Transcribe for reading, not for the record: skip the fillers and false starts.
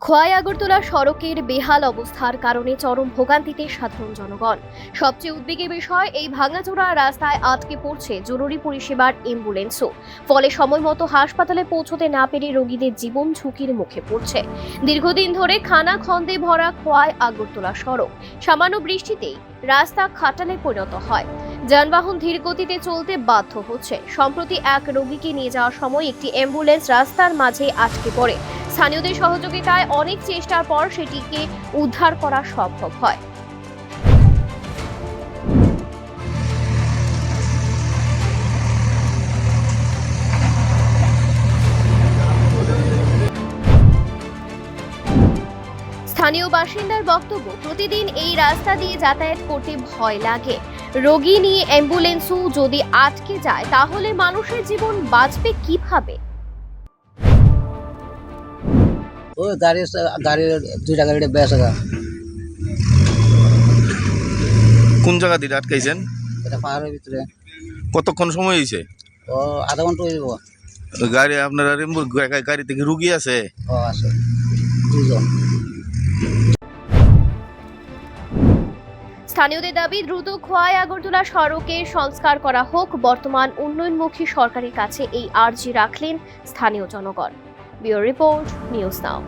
খোয়াই আগরতলা সড়কের বেহাল অবস্থার কারণে চরম ভোগান্তিতে সাধারণ জনগণ। সবচেয়ে উদ্বেগের বিষয়, এই ভাঙাচোরা রাস্তায় আটকে পড়ছে জরুরি পরিষেবার অ্যাম্বুলেন্সও। ফলে সময়মতো হাসপাতালে পৌঁছতে না পেরে রোগীদের জীবন ঝুঁকির মুখে পড়ছে। দীর্ঘদিন ধরে খানাখন্দে ভরা খোয়াই আগরতলা সড়ক সামান্য বৃষ্টিতেই রাস্তা খাটালে পরিণত হয়। যানবাহন ধীর গতিতে চলতে বাধ্য হচ্ছে। সম্প্রতি এক রোগীকে নিয়ে যাওয়ার সময় একটি অ্যাম্বুলেন্স রাস্তার মাঝে আটকে পড়ে। স্থানীয়দের সহযোগিতায় অনেক চেষ্টার পর সেটিকে উদ্ধার করা সম্ভব হয়। স্থানীয় বাসিন্দার বক্তব্য, প্রতিদিন এই রাস্তা দিয়ে যাতায়াত করতে ভয় লাগে। রোগী নিয়ে অ্যাম্বুলেন্সও যদি আটকে যায় তাহলে মানুষের জীবন বাঁচবে কিভাবে? ওই গাড়ি দুইটা গাড়িটা বেশ আছে। কোন জায়গা দিয়ে আটকাইছেন? এটা পাহাড়ের ভিতরে। কতক্ষণ সময় হয়েছে? ও আধা ঘন্টা হয়ে যাবো। গাড়ি আপনার গাড়ি থেকে রুগী আছে? ও আছে দুজন। স্থানীয়দের দাবি, দ্রুত খোয়াই আগরতলা সড়কের সংস্কার করা হোক। বর্তমান উন্নয়নমুখী সরকারের কাছে এই আর্জি রাখলেন স্থানীয় জনগণ। Bureau report, news now.